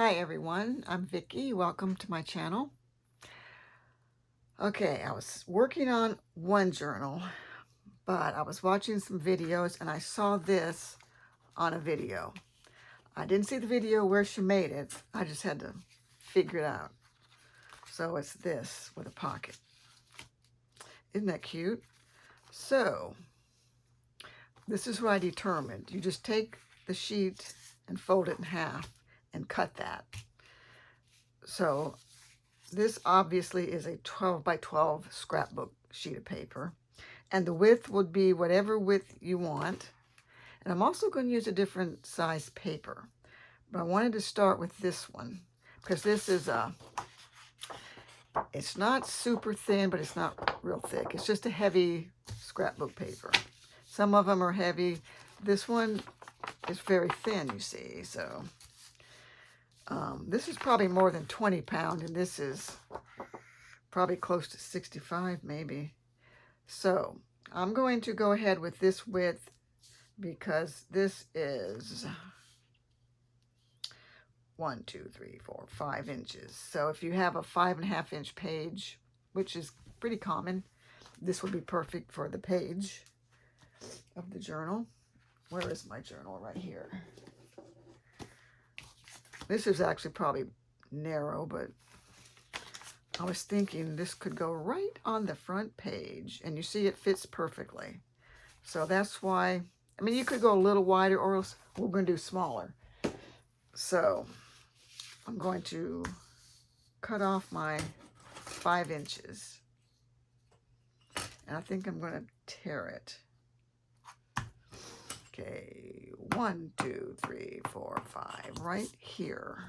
Hi everyone, I'm Vicki. Welcome to my channel. Okay, I was working on one journal, but I was watching some videos and I saw this on a video. I didn't see the video where she made it. I just had to figure it out. So it's this with a pocket. Isn't that cute? So this is what I determined. You just take the sheet and fold it in half and cut that. So this obviously is a 12 by 12 scrapbook sheet of paper, and the width would be whatever width you want. And I'm also going to use a different size paper, but I wanted to start with this one because this is it's not super thin, but it's not real thick. It's just a heavy scrapbook paper. Some of them are heavy. This one is very thin, you see, so this is probably more than 20 pounds, and this is probably close to 65 maybe. So I'm going to go ahead with this width because this is 1, 2, 3, 4, 5 inches. So if you have a 5.5 inch page, which is pretty common, this would be perfect for the page of the journal. Where is my journal? Right here. This is actually probably narrow, but I was thinking this could go right on the front page, and you see it fits perfectly. So that's why, I mean, you could go a little wider, or else we're going to do smaller. So I'm going to cut off my 5 inches, and I think I'm going to tear it. Okay, 1, 2, 3, 4, 5, right here,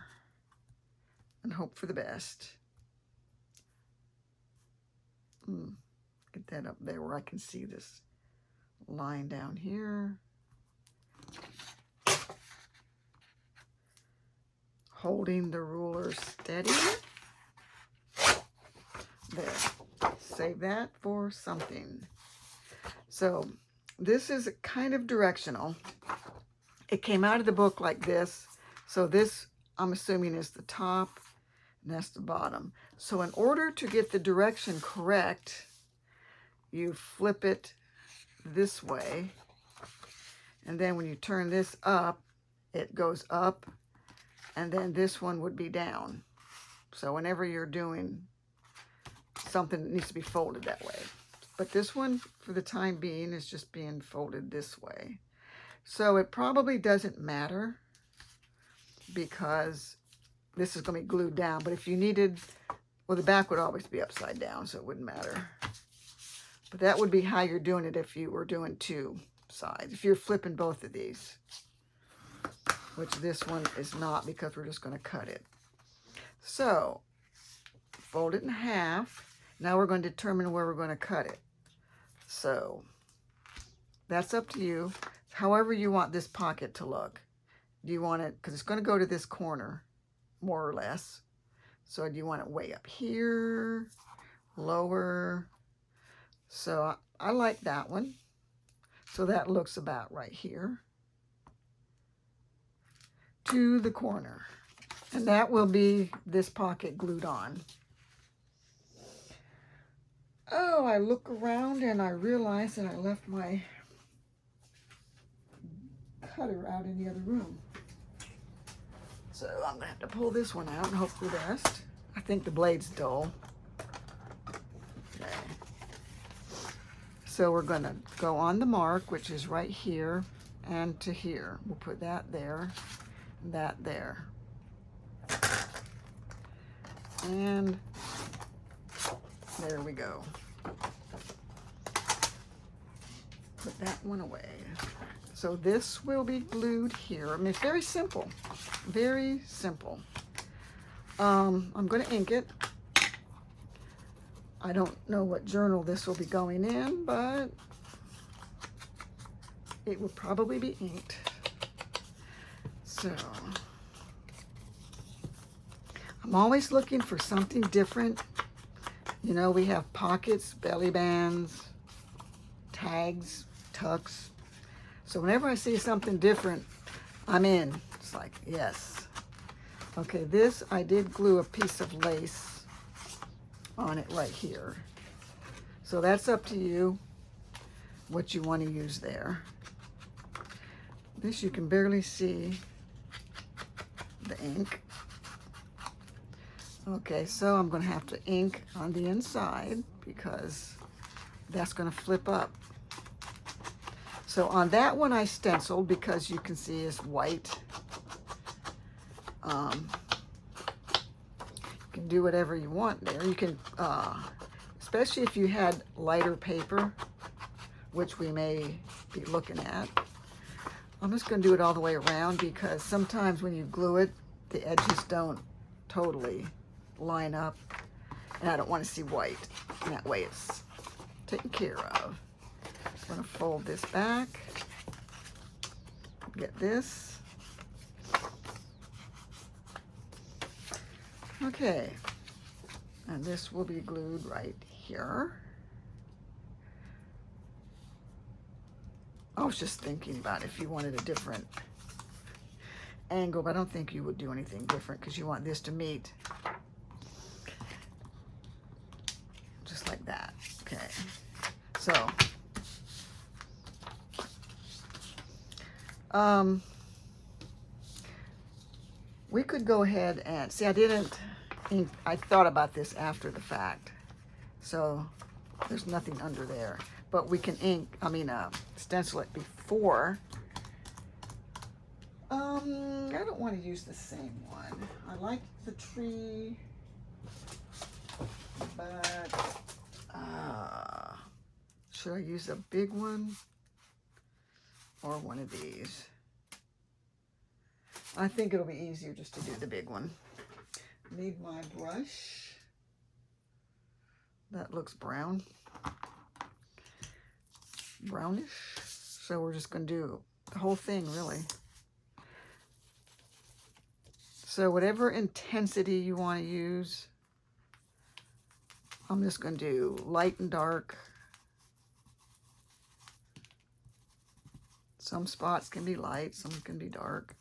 and hope for the best. Get that up there where I can see this line down here. Holding the ruler steady. There. Save that for something. So this is kind of directional. It came out of the book like this. So this, I'm assuming, is the top, and that's the bottom. So in order to get the direction correct, you flip it this way, and then when you turn this up, it goes up, and then this one would be down. So whenever you're doing something, that needs to be folded that way. But this one, for the time being, is just being folded this way. So it probably doesn't matter because this is going to be glued down. But if you needed, well, the back would always be upside down, so it wouldn't matter. But that would be how you're doing it if you were doing two sides. If you're flipping both of these, which this one is not because we're just going to cut it. So fold it in half. Now we're going to determine where we're going to cut it. So that's up to you. However you want this pocket to look. Do you want it, because it's going to go to this corner, more or less. So do you want it way up here, lower? So I like that one. So that looks about right here to the corner. And that will be this pocket glued on. Oh, I look around and I realize that I left my cutter out in the other room. So I'm going to have to pull this one out and hope for the best. I think the blade's dull. Okay. So we're going to go on the mark, which is right here and to here. We'll put that there, that there. And there we go. Put that one away. So this will be glued here. I mean, it's very simple. Very simple. I'm going to ink it. I don't know what journal this will be going in, but it will probably be inked. So I'm always looking for something different. You know, we have pockets, belly bands, tags, tucks. So whenever I see something different, I'm in. It's like, yes. Okay, this, I did glue a piece of lace on it right here. So that's up to you what you want to use there. This you can barely see the ink. Okay, so I'm going to have to ink on the inside because that's going to flip up. So on that one I stenciled because you can see it's white. You can do whatever you want there. You can, especially if you had lighter paper, which we may be looking at. I'm just going to do it all the way around because sometimes when you glue it, the edges don't totally line up, and I don't want to see white. And that way it's taken care of. I'm going to fold this back, get this. Okay, and this will be glued right here. I was just thinking about if you wanted a different angle, but I don't think you would do anything different because you want this to meet just like that. Okay, so we could go ahead and see, I thought about this after the fact, so there's nothing under there, but we can stencil it before. I don't want to use the same one. I like the tree, but should I use a big one or one of these? I think it'll be easier just to do the big one. Need my brush. That looks brown. Brownish. So we're just going to do the whole thing, really. So whatever intensity you want to use, I'm just going to do light and dark. Some spots can be light, some can be dark,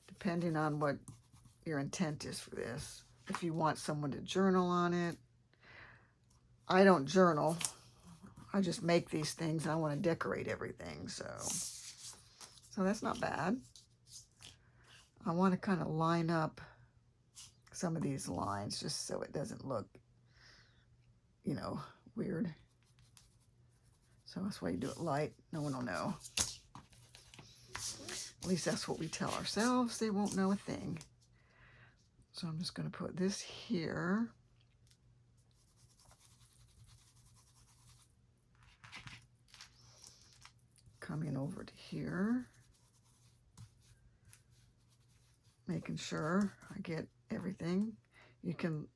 depending on what your intent is for this. If you want someone to journal on it. I don't journal. I just make these things and I want to decorate everything. So that's not bad. I want to kind of line up some of these lines just so it doesn't look, weird. So that's why you do it light. No one will know. At least that's what we tell ourselves. They won't know a thing. So I'm just going to put this here. Coming over to here. Making sure I get everything. You can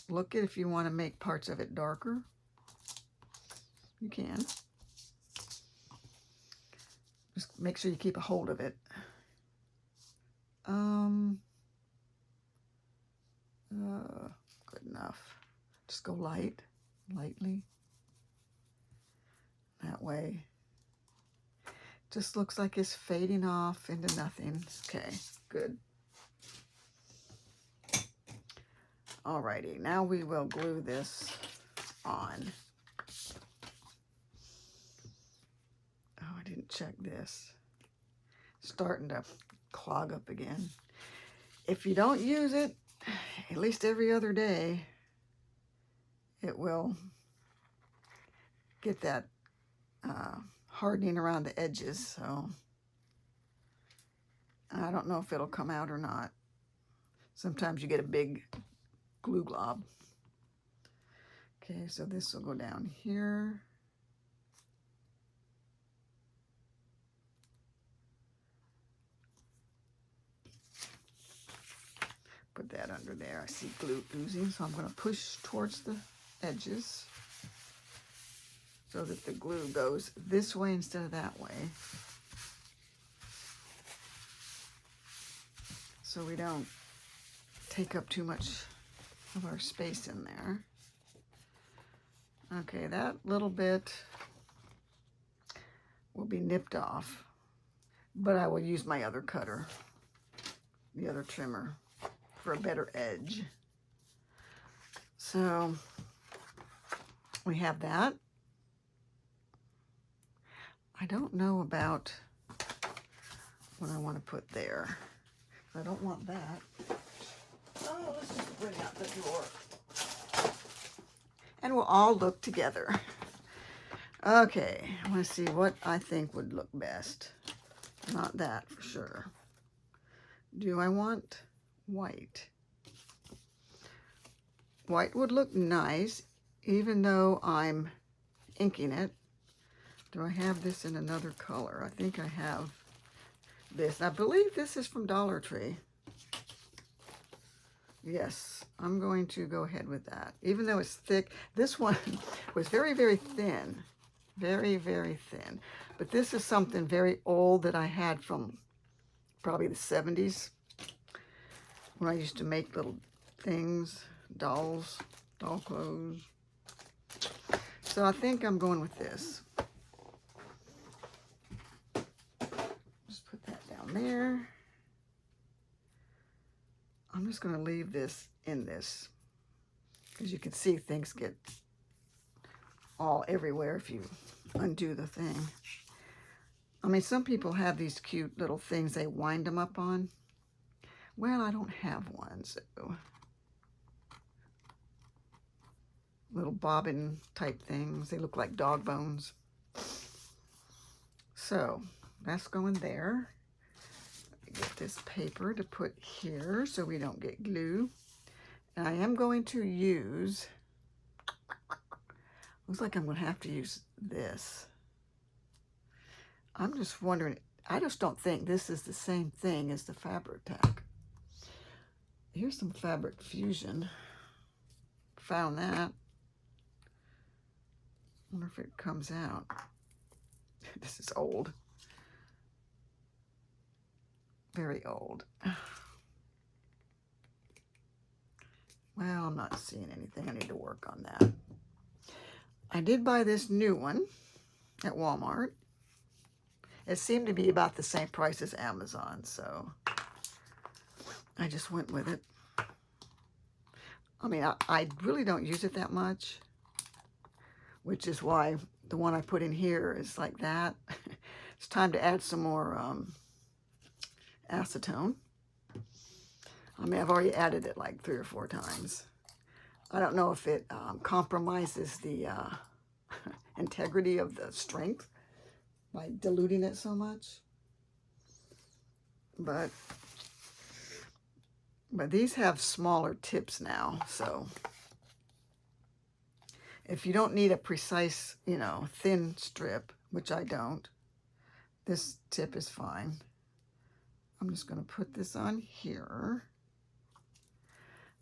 look at if you want to make parts of it darker. You can. Just make sure you keep a hold of it. Good enough. Just go lightly. That way, just looks like it's fading off into nothing. Okay, good. Alrighty, now we will glue this on. Oh, I didn't check this. Starting to clog up again. If you don't use it, at least every other day, it will get that hardening around the edges. So I don't know if it'll come out or not. Sometimes you get a big glue glob. Okay, so this will go down here. Put that under there. I see glue oozing, so I'm going to push towards the edges so that the glue goes this way instead of that way. So we don't take up too much of our space in there. Okay, that little bit will be nipped off, but I will use my other cutter. the other trimmer for a better edge. So we have that. I don't know about what I want to put there. I don't want that. Oh, let's just bring out the drawer. And we'll all look together. Okay, I want to see what I think would look best. Not that for sure. Do I want white? White would look nice, even though I'm inking it. Do I have this in another color? I think I have this. I believe this is from Dollar Tree. Yes, I'm going to go ahead with that. Even though it's thick, this one was very, very thin. Very, very thin. But this is something very old that I had from probably the 70s, when I used to make little things, dolls, doll clothes. So I think I'm going with this. Just put that down there. I'm just going to leave this in this, because you can see things get all everywhere if you undo the thing. I mean, some people have these cute little things they wind them up on. Well, I don't have one, so little bobbin type things. They look like dog bones. So that's going there. Get this paper to put here so we don't get glue. And I am going to use, looks like I'm going to have to use this. I'm just wondering, I just don't think this is the same thing as the Fabri-Tac. Here's some Fabric Fusion. Found that. Wonder if it comes out. This is old. Very old. Well, I'm not seeing anything. I need to work on that. I did buy this new one at Walmart. It seemed to be about the same price as Amazon, so I just went with it. I mean, I really don't use it that much, which is why the one I put in here is like that. It's time to add some more acetone. I mean, I've already added it like 3 or 4 times. I don't know if it compromises the integrity of the strength by diluting it so much. But these have smaller tips now, so if you don't need a precise, you know, thin strip, which I don't, this tip is fine. I'm just going to put this on here.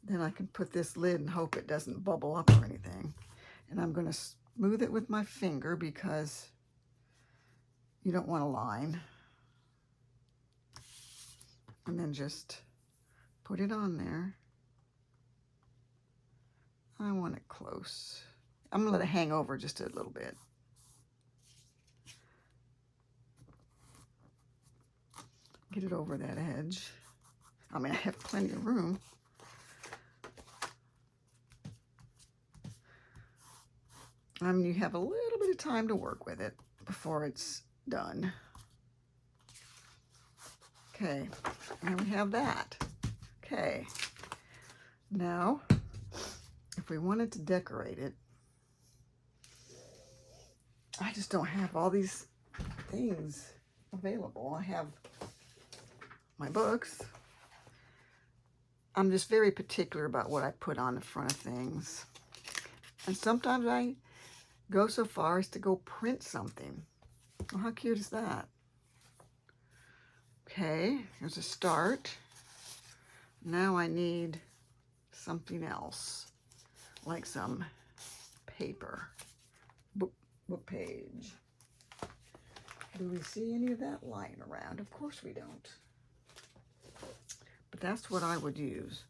Then I can put this lid and hope it doesn't bubble up or anything. And I'm going to smooth it with my finger because you don't want a line. And then just put it on there. I want it close. I'm going to let it hang over just a little bit. Get it over that edge. I mean, I have plenty of room. I mean, you have a little bit of time to work with it before it's done. Okay, and we have that. Okay, now, if we wanted to decorate it, I just don't have all these things available. I have my books. I'm just very particular about what I put on the front of things. And sometimes I go so far as to go print something. Well, how cute is that? Okay, here's a start. Now I need something else, like some paper, book page. Do we see any of that lying around? Of course we don't. But that's what I would use.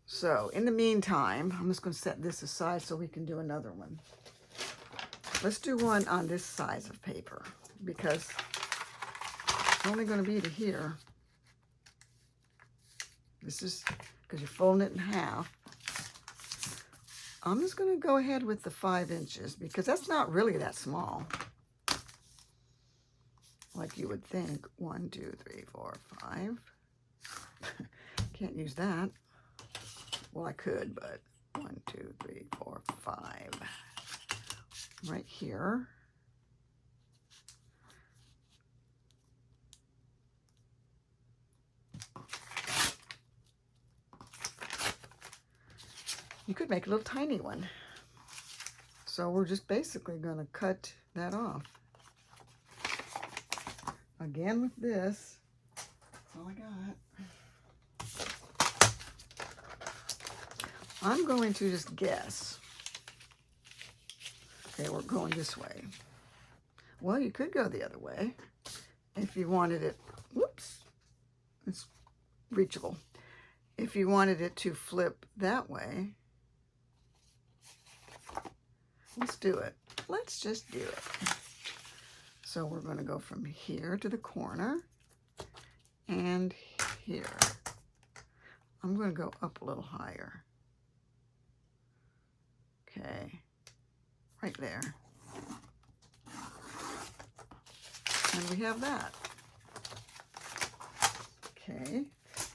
So in the meantime, I'm just going to set this aside so we can do another one. Let's do one on this size of paper because it's only going to be to here. This is because you're folding it in half. I'm just going to go ahead with the 5 inches because that's not really that small. Like you would think. 1, 2, 3, 4, 5. Can't use that. Well, I could, but 1, 2, 3, 4, 5. Right here. You could make a little tiny one. So we're just basically going to cut that off. Again with this. That's all I got. I'm going to just guess. Okay, we're going this way. Well, you could go the other way if you wanted it. Whoops. It's reachable. If you wanted it to flip that way. Let's do it. Let's just do it. So we're going to go from here to the corner and here. I'm going to go up a little higher. Okay, right there. And we have that. Okay,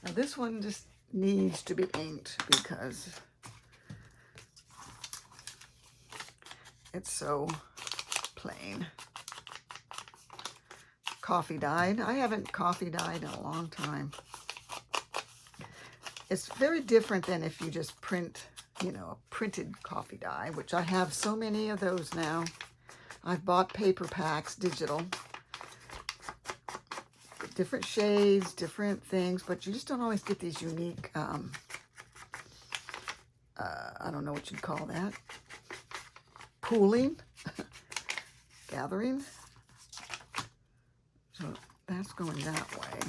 now this one just needs to be inked because it's so plain. Coffee dyed. I haven't coffee dyed in a long time. It's very different than if you just print, you know, a printed coffee dye, which I have so many of those now. I've bought paper packs, digital. Different shades, different things, but you just don't always get these unique, I don't know what you'd call that. Pooling, gathering. So that's going that way.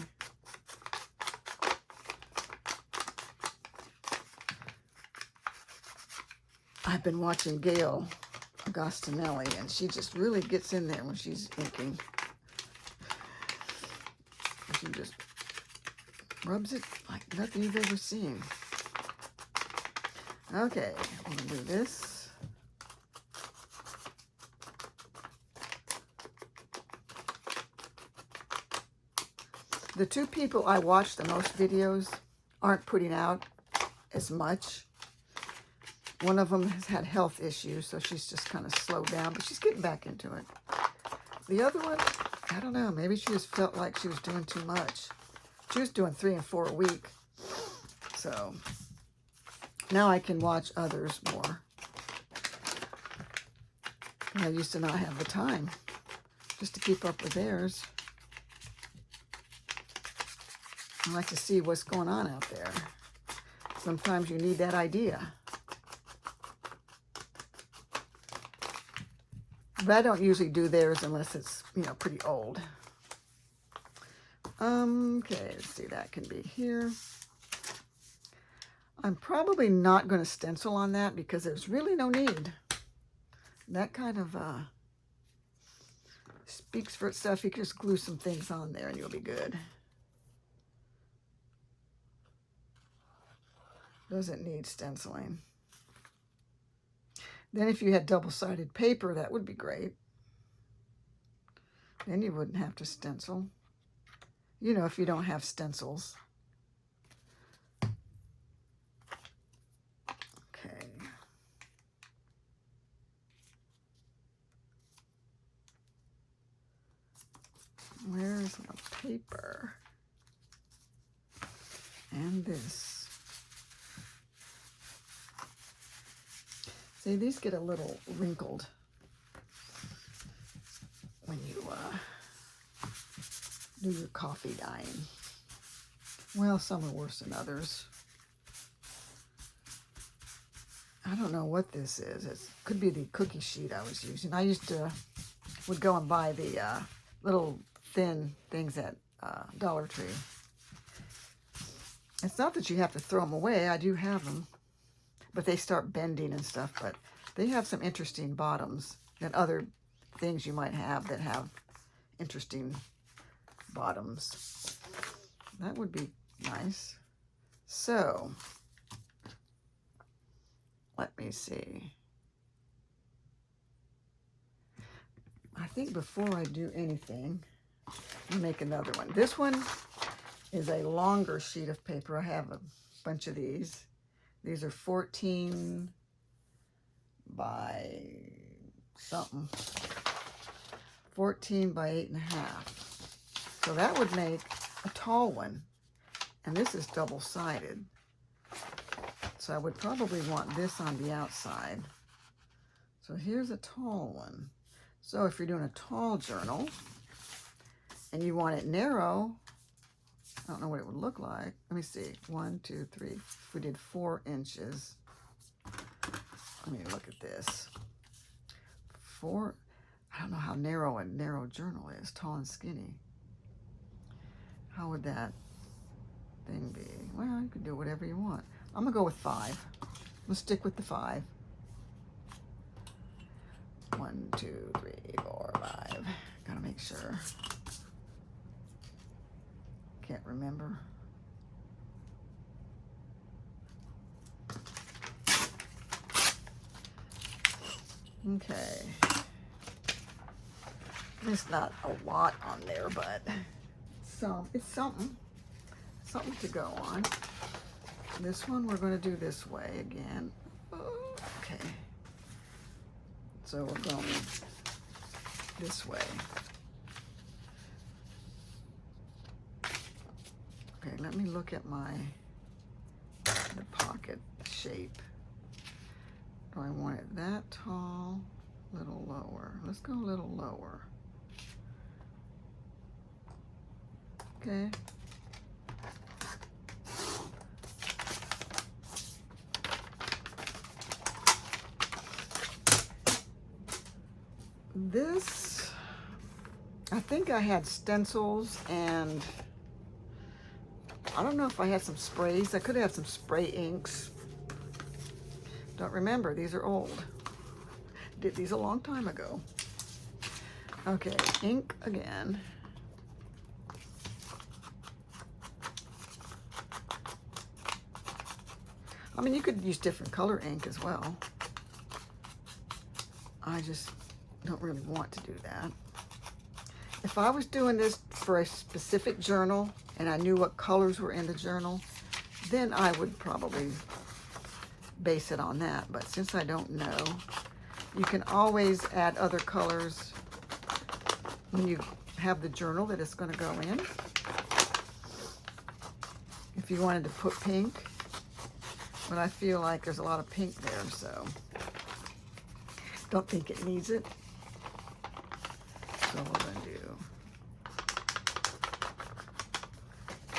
I've been watching Gail Agostinelli, and she just really gets in there when she's inking. She just rubs it like nothing you've ever seen. Okay, I'm going to do this. The two people I watch the most videos aren't putting out as much. One of them has had health issues, so she's just kind of slowed down, but she's getting back into it. The other one, I don't know, maybe she just felt like she was doing too much. She was doing 3 and 4 a week. So now I can watch others more. I used to not have the time just to keep up with theirs. I like to see what's going on out there. Sometimes you need that idea. But I don't usually do theirs unless it's, you know, pretty old. Okay, let's see, that can be here. I'm probably not going to stencil on that because there's really no need. That kind of speaks for itself. You can just glue some things on there and you'll be good. Doesn't need stenciling. Then if you had double-sided paper, that would be great. Then you wouldn't have to stencil. You know, if you don't have stencils. Okay. Where's my paper? And this. See, these get a little wrinkled when you do your coffee dyeing. Well, some are worse than others. I don't know what this is. It could be the cookie sheet I was using. I would go and buy the little thin things at Dollar Tree. It's not that you have to throw them away. I do have them. But they start bending and stuff. But they have some interesting bottoms than other things you might have that have interesting bottoms. That would be nice. So, let me see. I think before I do anything, I'll make another one. This one is a longer sheet of paper. I have a bunch of these. These are 14 by something. 14 by 8.5. So that would make a tall one. And this is double-sided. So I would probably want this on the outside. So here's a tall one. So if you're doing a tall journal and you want it narrow, I don't know what it would look like. Let me see. 1, 2, 3. If we did 4 inches. Let me look at this. 4. I don't know how narrow a narrow journal is. Tall and skinny. How would that thing be? Well, you can do whatever you want. I'm going to go with 5. Let's stick with the 5. 1, 2, 3, 4, 5. Gotta make sure. Can't remember. Okay. There's not a lot on there, but it's something to go on. This one we're going to do this way again. Okay. So we're going this way. Okay, let me look at the pocket shape. Do I want it that tall? A little lower. Let's go a little lower. Okay. This, I think I had stencils, and I don't know if I had some sprays. I could have some spray inks. Don't remember, these are old. Did these a long time ago. Okay, ink again. I mean, you could use different color ink as well. I just don't really want to do that. If I was doing this for a specific journal and I knew what colors were in the journal, then I would probably base it on that. But since I don't know, you can always add other colors when you have the journal that it's going to go in. If you wanted to put pink, but I feel like there's a lot of pink there, so don't think it needs it. So we're going to do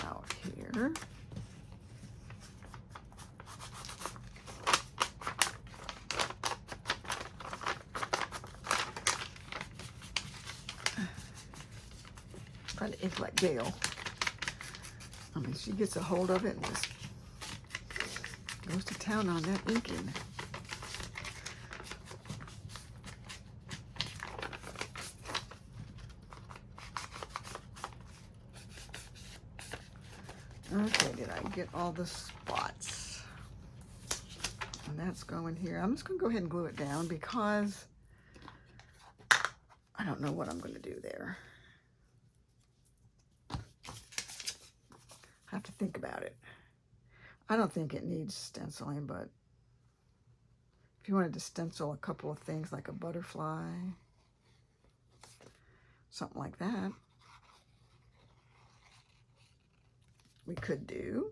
out here. Trying to ink like Gail. I mean, she gets a hold of it and just goes to town on that inking. Okay, did I get all the spots? And that's going here. I'm just going to go ahead and glue it down because I don't know what I'm going to do there. I have to think about it. I don't think it needs stenciling, but if you wanted to stencil a couple of things like a butterfly, something like that, we could do.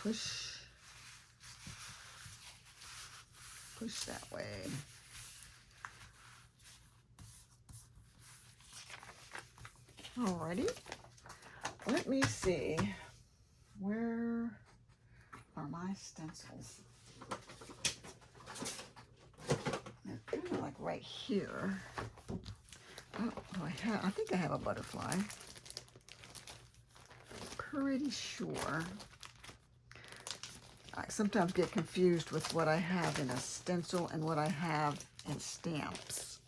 Push that way. Alrighty. Let me see. Where are my stencils? They're kind of like right here. Oh, I think I have a butterfly. pretty sure. I sometimes get confused with what I have in a stencil and what I have in stamps,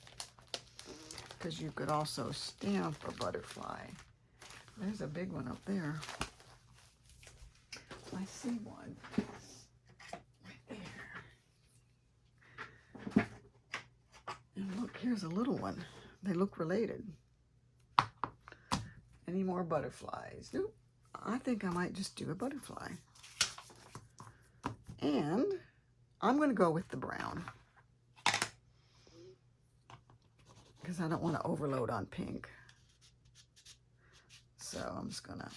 because you could also stamp a butterfly. There's a big one up there. I see one right there. And look, here's a little one. They look related. Any more butterflies? Nope. I think I might just do a butterfly. And I'm going to go with the brown, because I don't want to overload on pink. So I'm just going to...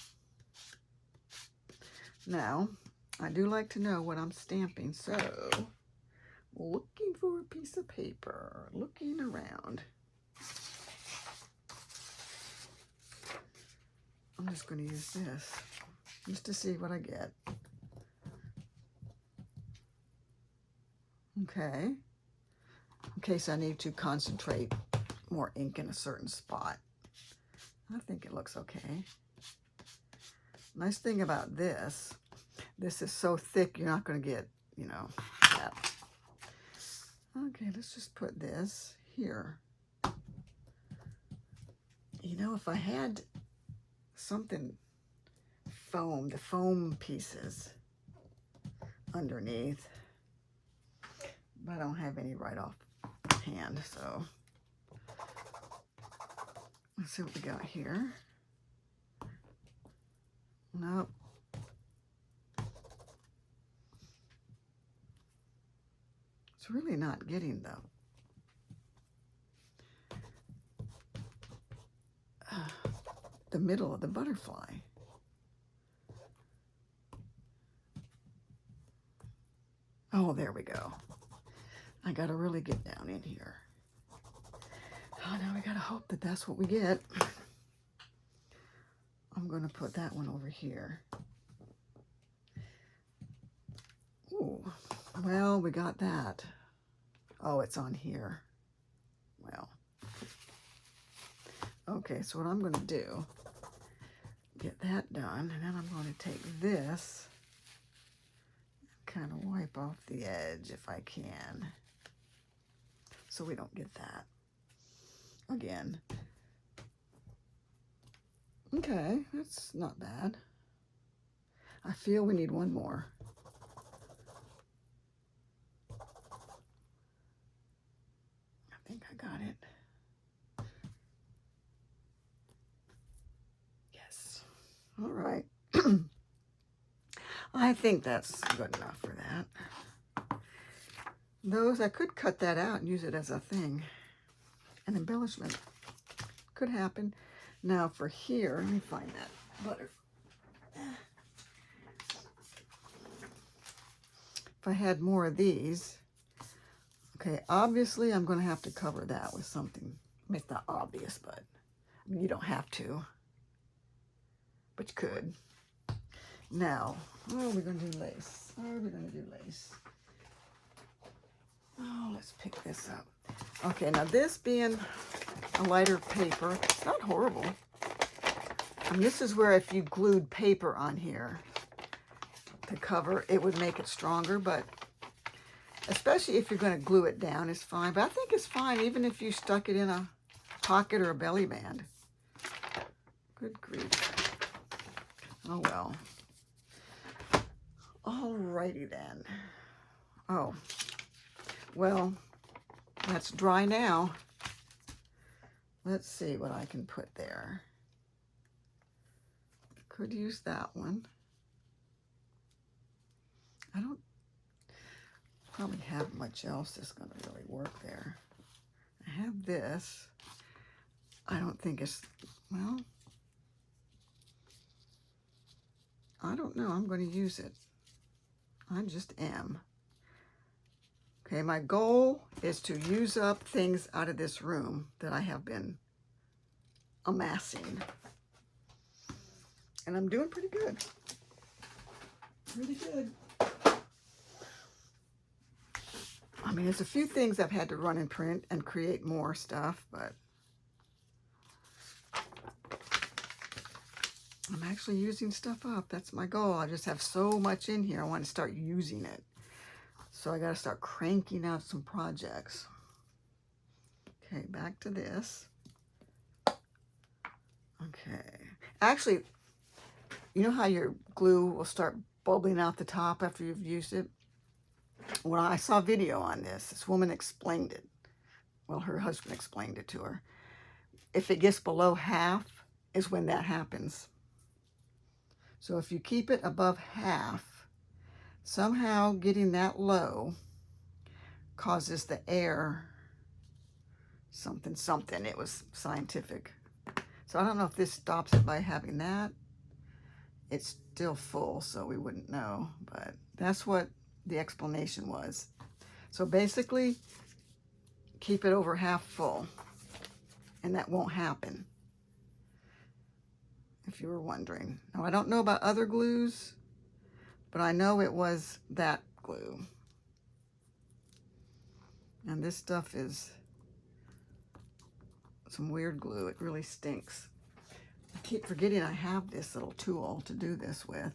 Now, I do like to know what I'm stamping, so looking for a piece of paper, looking around. I'm just going to use this just to see what I get. Okay, in case I need to concentrate more ink in a certain spot. I think it looks okay. Nice thing about this is so thick you're not going to get, you know, that. Okay, let's just put this here. You know, if I had something foam, the foam pieces underneath, but I don't have any right off hand, so let's see what we got here. Nope. It's really not getting the middle of the butterfly. Oh, there we go. I gotta really get down in here. Oh, now we gotta hope that that's what we get. I'm gonna put that one over here. Ooh, well, we got that. Oh, it's on here. Well, okay, so what I'm gonna do, get that done, and then I'm gonna take this, kind of wipe off the edge if I can, so we don't get that again. Okay, that's not bad. I feel we need one more. I think I got it. Yes. All right. I think that's good enough for that. Those, I could cut that out and use it as a thing. An embellishment. Could happen. Now for here, let me find that butter. If I had more of these, okay, obviously I'm going to have to cover that with something. I mean, it's not obvious, but I mean, you don't have to, but you could. Now, oh, we're going to do lace. Oh, we're going to do lace. Oh, let's pick this up. Okay, now this being a lighter paper, it's not horrible. I mean, this is where if you glued paper on here to cover, it would make it stronger, but especially if you're going to glue it down, it's fine. But I think it's fine even if you stuck it in a pocket or a belly band. Good grief. Oh, well. Alrighty then. Oh, well, that's dry now. Let's see what I can put there. Could use that one. I don't probably have much else that's going to really work there. I have this. I don't think it's, well, I don't know. I'm going to use it. I just am. Okay, my goal is to use up things out of this room that I have been amassing. And I'm doing pretty good. Pretty good. I mean, there's a few things I've had to run and print and create more stuff, but I'm actually using stuff up. That's my goal. I just have so much in here. I want to start using it. So I got to start cranking out some projects. Okay, back to this. Okay. Actually, you know how your glue will start bubbling out the top after you've used it? Well, I saw a video on this. This woman explained it. Well, her husband explained it to her. If it gets below half is when that happens. So if you keep it above half, somehow getting that low causes the air something. It was scientific. So I don't know if this stops it by having that. It's still full, so we wouldn't know, but that's what the explanation was. So basically, keep it over half full, and that won't happen, if you were wondering. Now, I don't know about other glues, but I know it was that glue. And this stuff is some weird glue. It really stinks. I keep forgetting I have this little tool to do this with.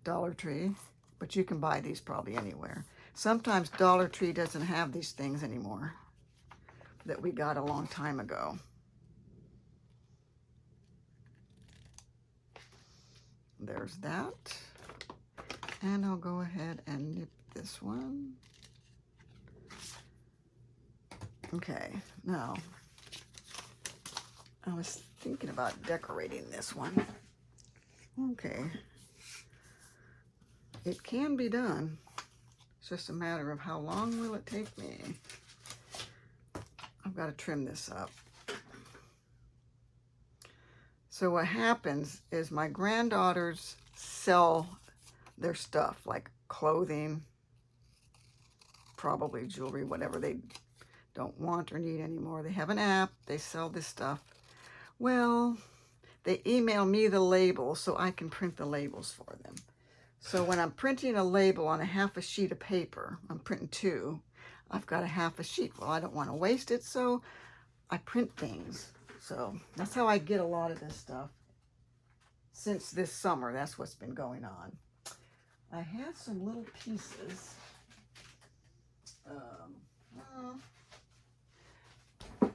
Dollar Tree, but you can buy these probably anywhere. Sometimes Dollar Tree doesn't have these things anymore that we got a long time ago. There's that. And I'll go ahead and nip this one. Okay, now I was thinking about decorating this one. Okay. It can be done. It's just a matter of how long will it take me. I've got to trim this up. So what happens is my granddaughters sell their stuff, like clothing, probably jewelry, whatever they don't want or need anymore. They have an app, they sell this stuff. Well, they email me the labels so I can print the labels for them. So when I'm printing a label on a half a sheet of paper, I'm printing 2, I've got a half a sheet. Well, I don't want to waste it, so I print things. So that's how I get a lot of this stuff. Since this summer, that's what's been going on. I had some little pieces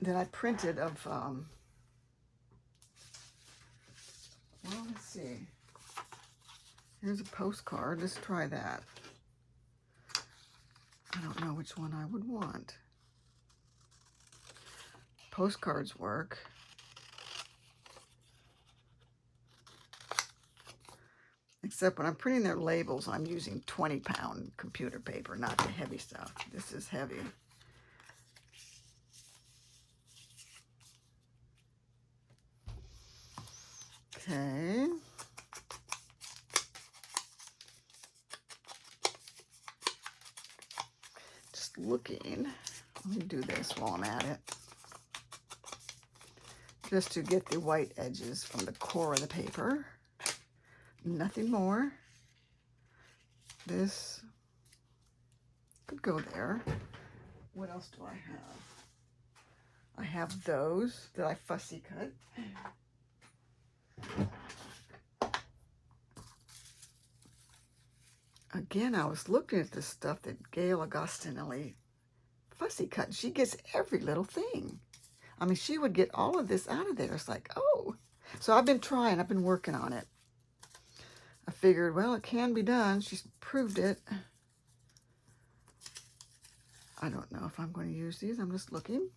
that I printed of, well, let's see. Here's a postcard. Let's try that. I don't know which one I would want. Postcards work. Except when I'm printing their labels, I'm using 20-pound computer paper, not the heavy stuff. This is heavy. Okay. Just looking. Let me do this while I'm at it. Just to get the white edges from the core of the paper. Nothing more. This could go there. What else do I have? I have those that I fussy cut. Again, I was looking at this stuff that Gail Agostinelli fussy cut. She gets every little thing. I mean, she would get all of this out of there. It's like, oh. So I've been trying. I've been working on it. I figured, well, it can be done. She's proved it. I don't know if I'm going to use these. I'm just looking.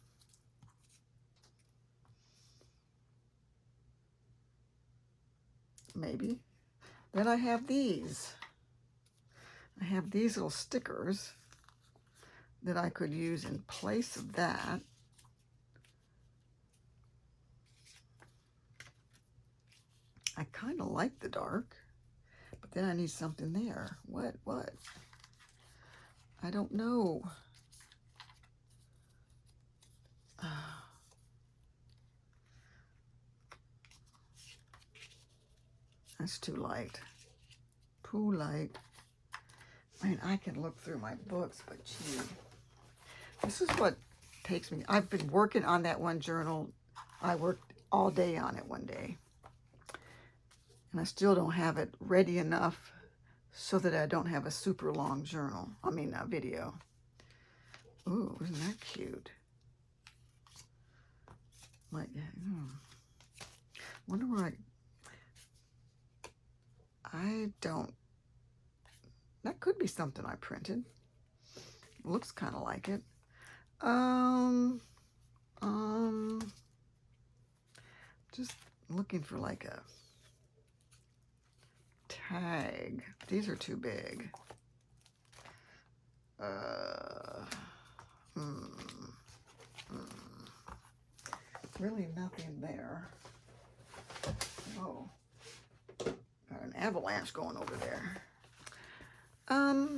Maybe. Then I have these. I have these little stickers that I could use in place of that. I kind of like the dark, but then I need something there. What? I don't know. That's too light. Too light. I mean, I can look through my books, but gee, this is what takes me. I've been working on that one journal I worked all day on it one day. And I still don't have it ready enough so that I don't have a super long journal. I mean, a video. Ooh, isn't that cute? Like, wonder where I don't, that could be something I printed. Looks kind of like it. Just looking for like a tag. These are too big. Really nothing there. Oh, got an avalanche going over there. I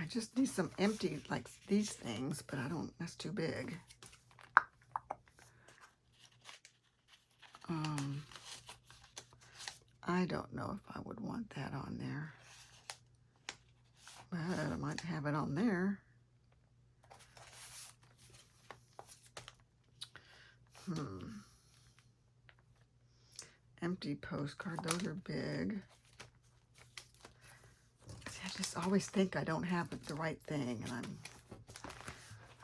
just need some empty, like these things, but I don't, that's too big. I don't know if I would want that on there, but I might have it on there. Empty postcard, those are big. See, I just always think I don't have the right thing, and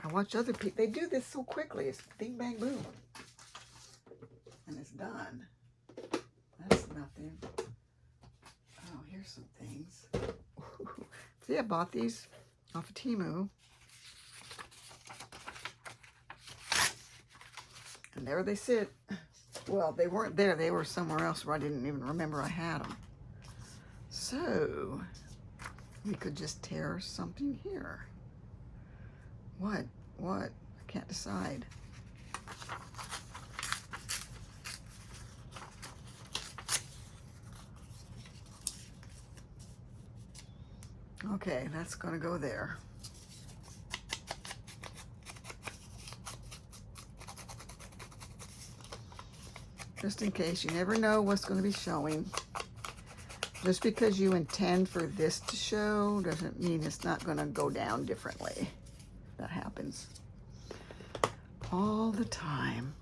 I watch other people, they do this so quickly, it's bing, bang, boom, and it's done. That's nothing. Oh, here's some things. See, I bought these off of Temu. And there they sit. Well, they weren't there. They were somewhere else where I didn't even remember I had them. So, we could just tear something here. What? I can't decide. Okay, that's going to go there. Just in case, you never know what's going to be showing. Just because you intend for this to show doesn't mean it's not going to go down differently. That happens all the time.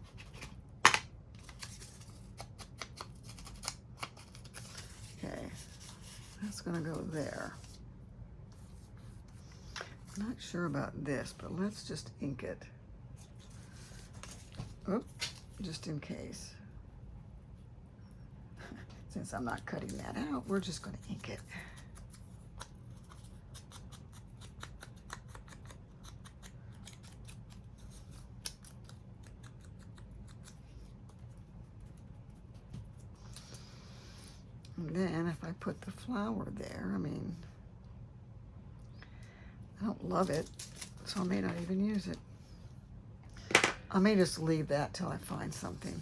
Okay, that's going to go there. Not sure about this, but let's just ink it. Oh, just in case. Since I'm not cutting that out, we're just going to ink it. And then if I put the flower there, I mean, I don't love it, so I may not even use it. I may just leave that till I find something.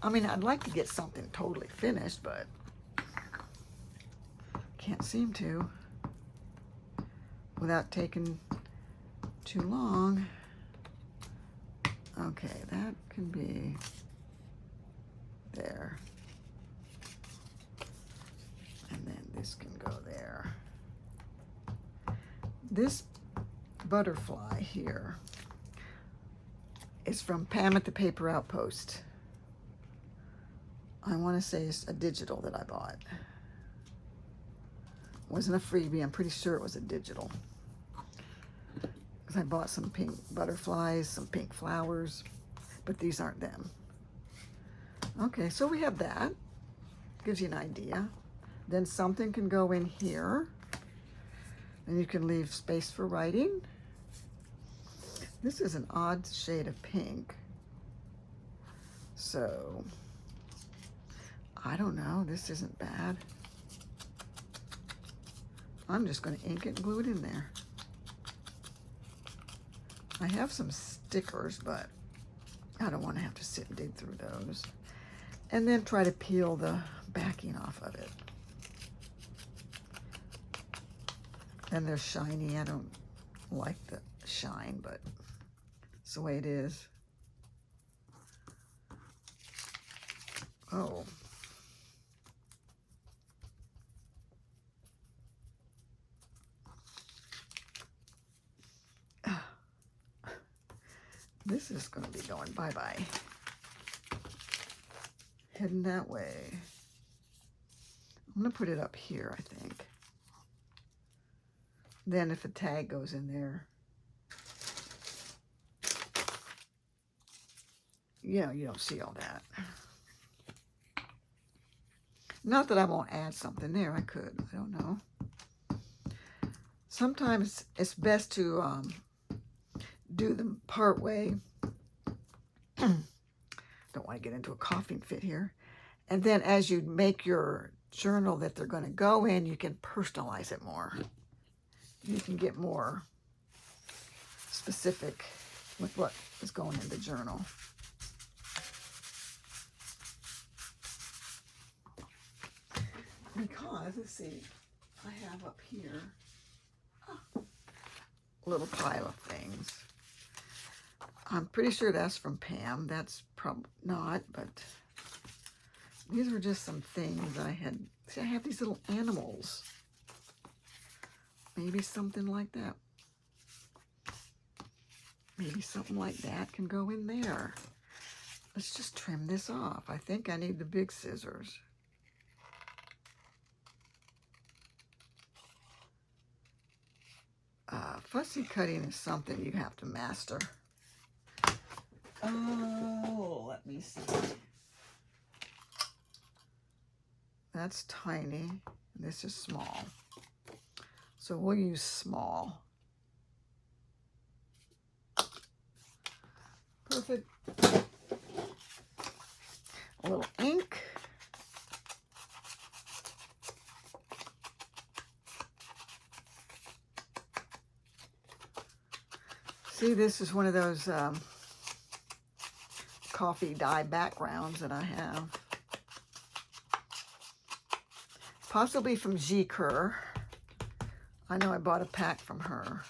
I mean, I'd like to get something totally finished, but can't seem to without taking too long. Okay, that can be there. And then this can go there. This butterfly here is from Pam at the Paper Outpost. I want to say it's a digital that I bought. It wasn't a freebie. I'm pretty sure it was a digital. Because I bought some pink butterflies, some pink flowers, but these aren't them. Okay, so we have that. Gives you an idea. Then something can go in here. And you can leave space for writing. This is an odd shade of pink. So, I don't know. This isn't bad. I'm just going to ink it and glue it in there. I have some stickers, but I don't want to have to sit and dig through those. And then try to peel the backing off of it. And they're shiny. I don't like the shine, but it's the way it is. Oh. This is going to be going bye-bye. Heading that way. I'm going to put it up here, I think. Then if a tag goes in there, you know, you don't see all that. Not that I won't add something there. I could. I don't know. Sometimes it's best to do them part way. Don't want to get into a coughing fit here. And then as you make your journal that they're going to go in, you can personalize it more. You can get more specific with what is going in the journal. Because, let's see, I have up here a little pile of things. I'm pretty sure that's from Pam. That's probably not, but these were just some things I had. See, I have these little animals. Maybe something like that. Maybe something like that can go in there. Let's just trim this off. I think I need the big scissors. Fussy cutting is something you have to master. Oh, let me see. That's tiny. This is small. So we'll use small. Perfect. A little ink. See, this is one of those coffee dye backgrounds that I have. Possibly from G. Kerr. I know I bought a pack from her.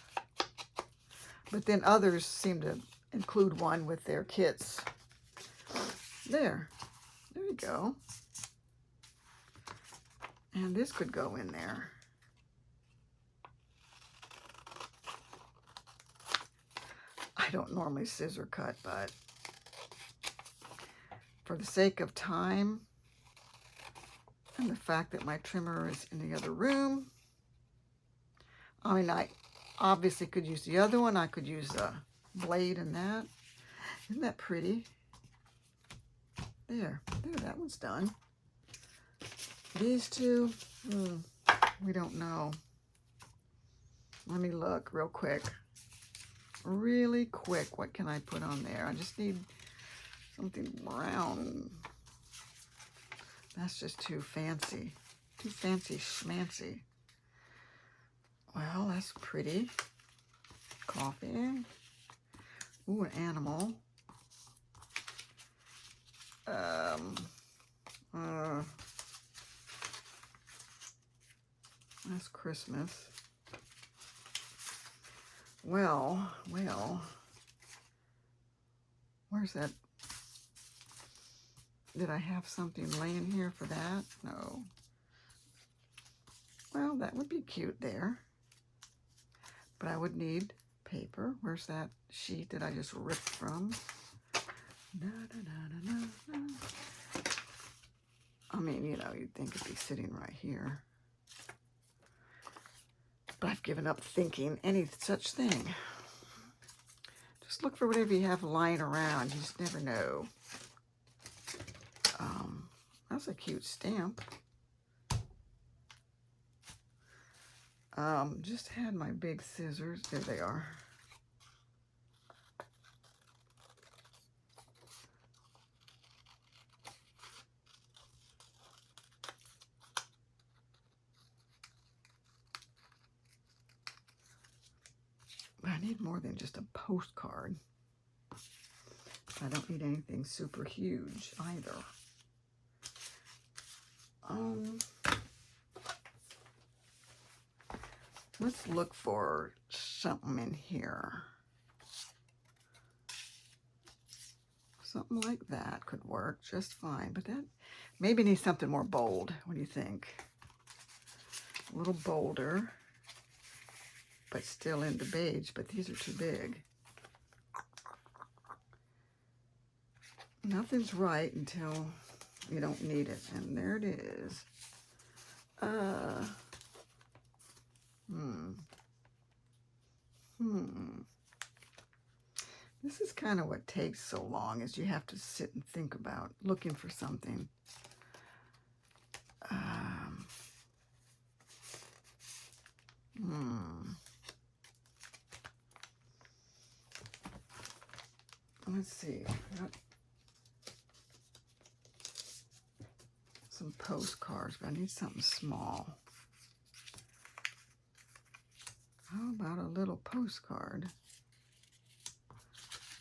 But then others seem to include one with their kits. There you go. And this could go in there. I don't normally scissor cut, but for the sake of time and the fact that my trimmer is in the other room, I mean, I obviously could use the other one. I could use a blade in that. Isn't that pretty? There, that one's done. These two, we don't know. Let me look real quick. Really quick, what can I put on there? I just need something brown. That's just too fancy. Too fancy schmancy. Well, that's pretty. Coffee. Ooh, an animal. That's Christmas. Well, where's that? Did I have something laying here for that? No. Well, that would be cute there. But I would need paper. Where's that sheet that I just ripped from? I mean, you know, you'd think it'd be sitting right here. But I've given up thinking any such thing. Just look for whatever you have lying around. You just never know. That's a cute stamp. Just had my big scissors. There they are. I need more than just a postcard. I don't need anything super huge either. Let's look for something in here. Something like that could work just fine, but that maybe needs something more bold. What do you think? A little bolder, but still into beige, but these are too big. Nothing's right until you don't need it. And there it is. This is kind of what takes so long, is you have to sit and think about looking for something. Let's see. Got some postcards, but I need something small. How about a little postcard?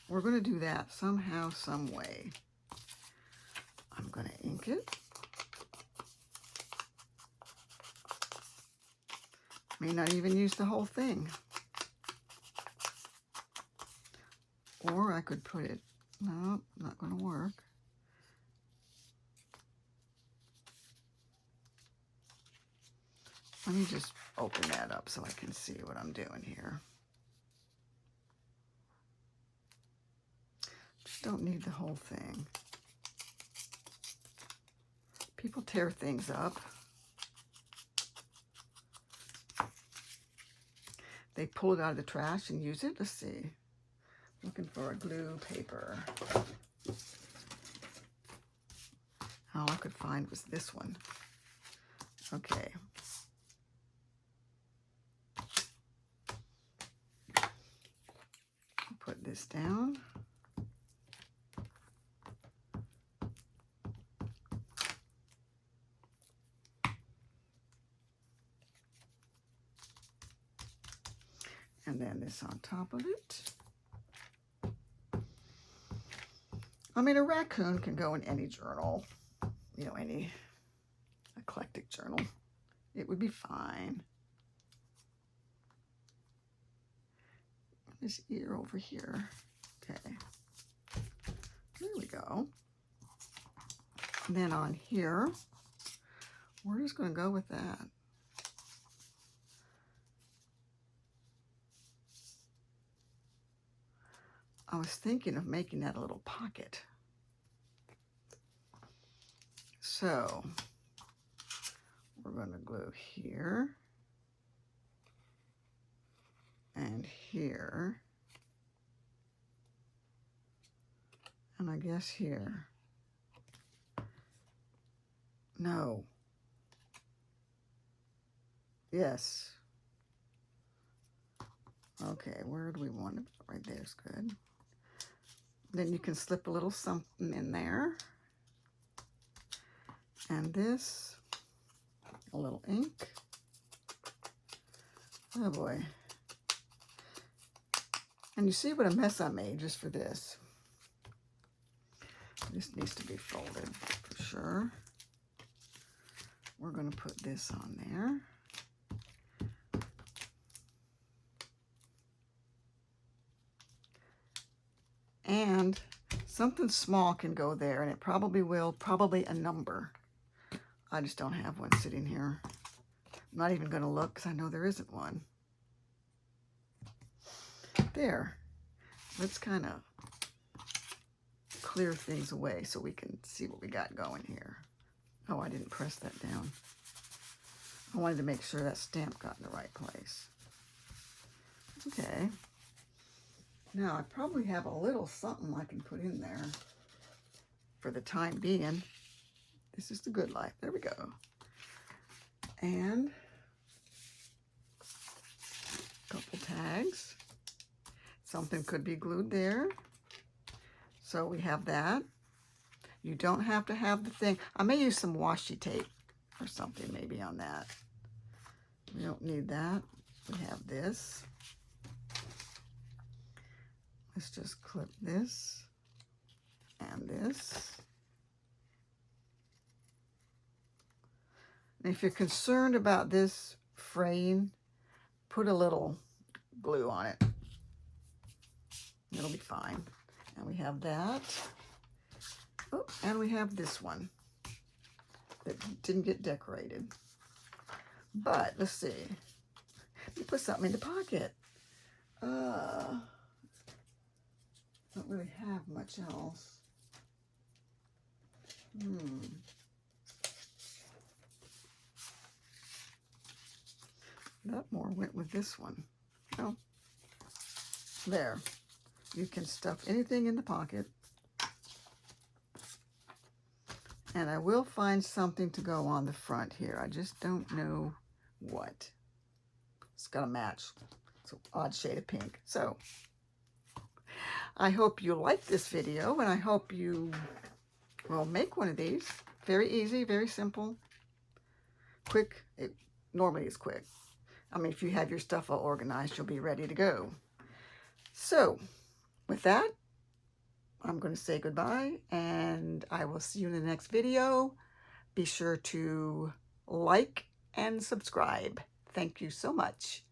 We're going to do that somehow, some way. I'm going to ink it. May not even use the whole thing. Or I could put it, no, not going to work. Let me just open that up so I can see what I'm doing here. Just don't need the whole thing. People tear things up. They pull it out of the trash and use it. Let's see. Looking for a glue paper. All I could find was this one. Okay. Put this down. And then this on top of it. I mean, a raccoon can go in any journal, you know, any eclectic journal. It would be fine. This ear over here. Okay. There we go. And then on here, we're just going to go with that. I was thinking of making that a little pocket. So we're going to glue here and here, and I guess here. No. Yes. Okay, where do we want it? Right there's good. Then you can slip a little something in there. And this, a little ink. Oh boy. And you see what a mess I made just for this. This needs to be folded for sure. We're going to put this on there. And something small can go there, and it probably will, probably a number. I just don't have one sitting here. I'm not even going to look because I know there isn't one. There. Let's kind of clear things away so we can see what we got going here. Oh, I didn't press that down. I wanted to make sure that stamp got in the right place. Okay. Now, I probably have a little something I can put in there for the time being. This is the good life. There we go. And a couple tags. Something could be glued there. So we have that. You don't have to have the thing. I may use some washi tape or something maybe on that. We don't need that. We have this. Let's just clip this and this. And if you're concerned about this fraying, put a little glue on it. It'll be fine. And we have that. Oh, and we have this one that didn't get decorated. But let's see. Let me put something in the pocket. Don't really have much else. That more went with this one. Oh, there. You can stuff anything in the pocket. And I will find something to go on the front here. I just don't know what. It's got to match. It's an odd shade of pink. So I hope you like this video, and I hope you will make one of these. Very easy, very simple, quick. It normally is quick. I mean, if you have your stuff all organized, you'll be ready to go. So with that, I'm going to say goodbye, and I will see you in the next video. Be sure to like and subscribe. Thank you so much.